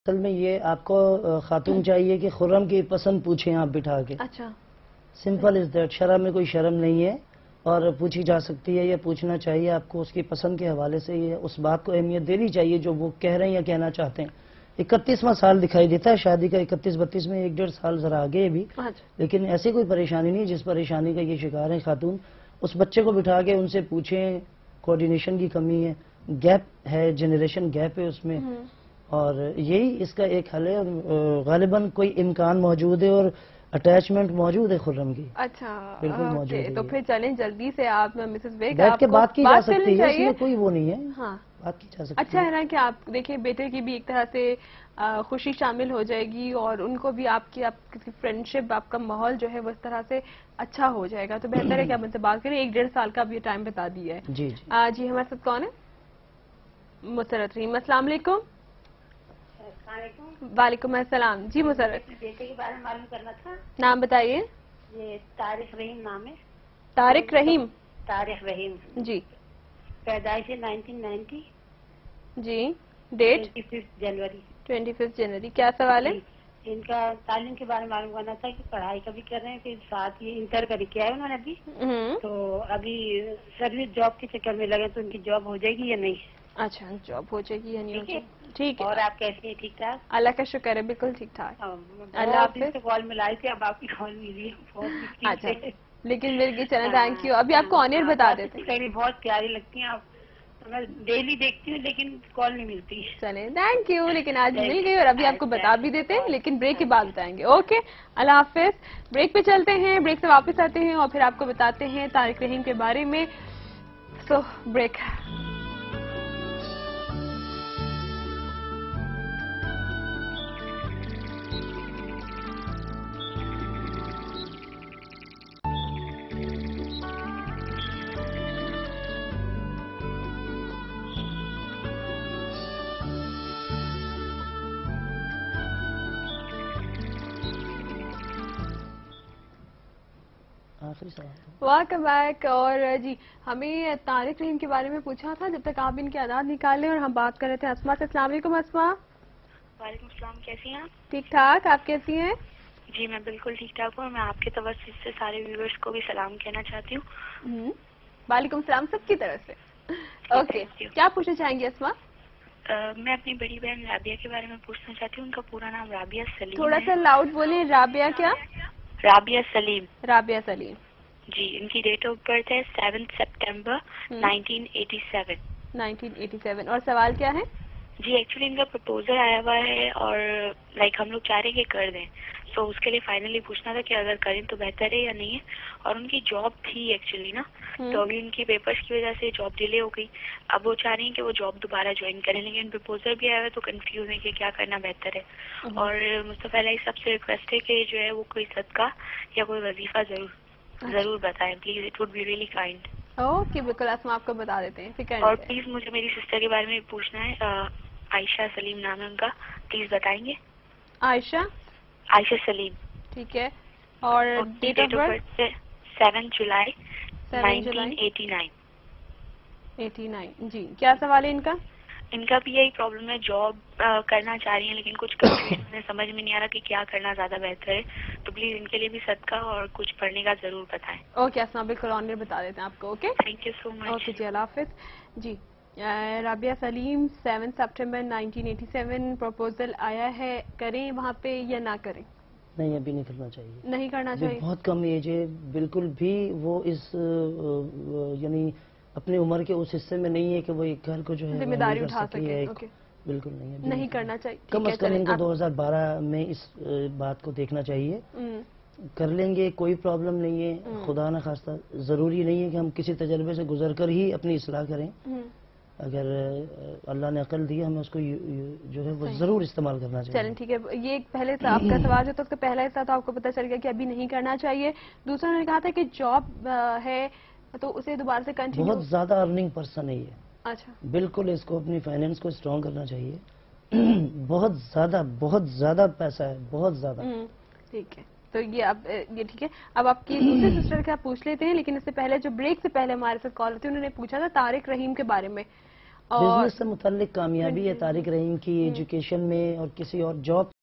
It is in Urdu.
اصل میں یہ آپ کو خاتون چاہیے کہ خرم کی پسند پوچھیں آپ بٹھا کے. اچھا سمپل از دیٹ. شرح میں کوئی شرم نہیں ہے اور پوچھی جا سکتی ہے یا پوچھنا چاہیے آپ کو. اس کی پسند کے حوالے سے یہ اس بات کو اہمیت دینی چاہیے جو وہ کہہ رہے ہیں یا کہنا چاہتے ہیں. 31واں سال دکھائی دیتا ہے شادی کا. 31-32 میں 1-1.5 سال ذرا آگے بھی. لیکن ایسی کوئی پریشانی نہیں جس پریشانی کا یہ شکار ہے خاتون. اس بچے کو بٹھا کے ان سے پوچھیں. کوآرڈینیشن کی کمی ہے, گیپ ہے, جنریشن گیپ ہے اس میں, اور یہی اس کا ایک حل ہے. غالباً کوئی امکان موجود ہے اور اٹیچمنٹ موجود ہے خرم کی. اچھا بالکل موجود ہے. تو پھر چلیں جلدی سے آپ مسز بیگ بیٹھ کے بات کی جا سکتی ہے, اس چاہیے. میں کوئی وہ نہیں ہے. ہاں بات کی جا سکتی ہے. اچھا ہے نا کہ آپ دیکھیں بیٹے کی بھی ایک طرح سے خوشی شامل ہو جائے گی اور ان کو بھی آپ کی فرینڈ شپ, آپ کا ماحول جو ہے وہ اس طرح سے اچھا ہو جائے گا. تو بہتر ہے کہ آپ ان سے بات کریں. 1-1.5 سال کا اب یہ ٹائم بتا دیا ہے. جی جی ہمارے ساتھ کون ہے؟ مسرت رحیم. السلام علیکم. وعلیکم السلام. جی مسرت, بیٹے کے بارے میں معلوم کرنا تھا. نام بتائیے. یہ طارق رحیم نام ہے. طارق رحیم. طارق رحیم. جی. پیدائش 1990. جی. ڈیٹ 25 جنوری. 25 جنوری. کیا سوال ہے؟ ان کا تعلیم کے بارے میں معلوم کرنا تھا کہ پڑھائی کا بھی کر رہے ہیں, پھر ساتھ یہ انٹر کر کیا ہے انہوں نے ابھی. تو ابھی سروس جاب کے چکر میں لگے تو ان کی جاب ہو جائے گی یا نہیں؟ اچھا جاب ہو جائے گی یا نہیں ہو جائے گی. ٹھیک ہے. اور آپ کیسی ہیں؟ ٹھیک ٹھاک. اللہ کا شکر ہے, بالکل ٹھیک ٹھاک. اللہ حافظ. کال ملائی تھی, اب آپ کی کال ملی. اچھا لیکن میرے چلیں تھینک یو. ابھی آپ کو آن ایئر بتا دیتے ہیں. بہت پیاری لگتی ہیں آپ, میں ڈیلی دیکھتی ہوں لیکن کال نہیں ملتی. چلیں تھینک یو. لیکن آج مل گئی اور ابھی آپ کو بتا بھی دیتے ہیں, لیکن بریک کے بعد بتائیں گے. اوکے اللہ حافظ. بریک پہ چلتے ہیں, بریک سے واپس آتے ہیں اور پھر آپ کو بتاتے ہیں طارق رحیم کے بارے میں. So break. Welcome back. اور جی ہمیں طارق رحیم کے بارے میں پوچھا تھا, جب تک آپ ان کے اعداد نکال لیں, اور ہم بات کر رہے تھے اسما سے. السلام علیکم اسما. وعلیکم السلام. کیسی ہیں آپ؟ ٹھیک ٹھاک. آپ کیسی ہیں؟ جی میں بالکل ٹھیک ٹھاک ہوں. میں آپ کے توسط سے سارے ویورز کو بھی سلام کہنا چاہتی ہوں. وعلیکم السلام سب کی طرف سے. اوکے کیا پوچھنا چاہیں گے اسما؟ میں اپنی بڑی بہن رابعہ کے بارے میں پوچھنا چاہتی ہوں. ان کا پورا نام رابعہ سلیم. تھوڑا سا لاؤڈ بولیں. رابعہ کیا؟ رابعہ سلیم. رابعہ سلیم. جی. ان کی ڈیٹ آف برتھ ہے 7 سپٹمبر 1987. 1987. اور سوال کیا ہے؟ جی ایکچولی ان کا پرپوزل آیا ہوا ہے اور ہم لوگ چاہ رہے ہیں کہ کر دیں. سو اس کے لیے فائنلی پوچھنا تھا کہ اگر کریں تو بہتر ہے یا نہیں ہے. اور ان کی جاب تھی ایکچولی نا, تو ابھی ان کی پیپرز کی وجہ سے جاب ڈیلے ہو گئی. اب وہ چاہ رہی ہیں کہ وہ جاب دوبارہ جوائن کریں, لیکن پرپوزل بھی آیا ہے تو کنفیوز ہے کہ کیا کرنا بہتر ہے. اور مصطفیٰ علیہ سب سے ریکویسٹ ہے کہ جو ہے وہ کوئی صدقہ یا کوئی وظیفہ ضرور بتائیں please. It would be really kind. Okay بالکل اسما آپ کو بتا دیتے ہیں. اور پلیز مجھے میری سسٹر کے بارے میں پوچھنا ہے. عائشہ سلیم نام ہے ان کا, پلیز بتائیں گے. عائشہ سلیم. ٹھیک ہے. اور ڈیٹ آف برتھ 7 جولائی 1989. 89. جی کیا سوال ہے ان کا؟ ان کا بھی یہی پرابلم ہے, جاب کرنا چاہ رہی ہیں لیکن کچھ کنفیوژن ہے, سمجھ میں نہیں آ رہا کہ کیا کرنا زیادہ بہتر ہے. تو پلیز ان کے لیے بھی صدقہ اور کچھ پڑھنے کا ضرور بتائیں. اوکے اسما بالکل آن ایئر بتا دیتے ہیں آپ کو. Okay thank you so much. Okay جی اللہ حافظ. جی رابعہ سلیم 7 سپٹمبر 1987 پروپوزل آیا ہے, کریں وہاں پہ یا نہ کریں؟ نہیں ابھی نہیں کرنا چاہیے. نہیں کرنا چاہیے. بہت کم ایج ہے, بالکل بھی وہ اس یعنی اپنی عمر کے اس حصے میں نہیں ہے کہ وہ ایک گھر کو جو ہے ذمہ داری اٹھا سکے. بالکل نہیں ہے, نہیں کرنا چاہیے. کم از کم ان کو 2012 میں اس بات کو دیکھنا چاہیے. کر لیں گے, کوئی پرابلم نہیں ہے. خدا نخواستہ ضروری نہیں ہے کہ ہم کسی تجربے سے گزر کر ہی اپنی اصلاح کریں. اگر اللہ نے عقل دی ہمیں اس کو جو ہے وہ ضرور استعمال کرنا چاہیے. چلیں ٹھیک ہے. یہ پہلے سے آپ کا سوال جو تھا اس کا پہلا حصہ تو آپ کو پتہ چل گیا کہ ابھی نہیں کرنا چاہیے. دوسرا نے کہا تھا کہ جاب ہے تو اسے دوبارہ سے کنٹینیو. بہت زیادہ ارننگ پرسن ہے یہ. اچھا بالکل اس کو اپنی فائنینس کو اسٹرانگ کرنا چاہیے. بہت زیادہ پیسہ ہے, بہت زیادہ. ٹھیک ہے. تو یہ ٹھیک ہے. اب آپ کی دوسرے سسٹر کے آپ پوچھ لیتے ہیں, لیکن اس سے پہلے جو بریک سے پہلے ہمارے ساتھ کال ہوتی ہے انہوں نے پوچھا تھا طارق رحیم کے بارے میں. اور بزنس سے متعلق کامیابی ہے طارق رحیم کی ایجوکیشن میں اور کسی اور جاب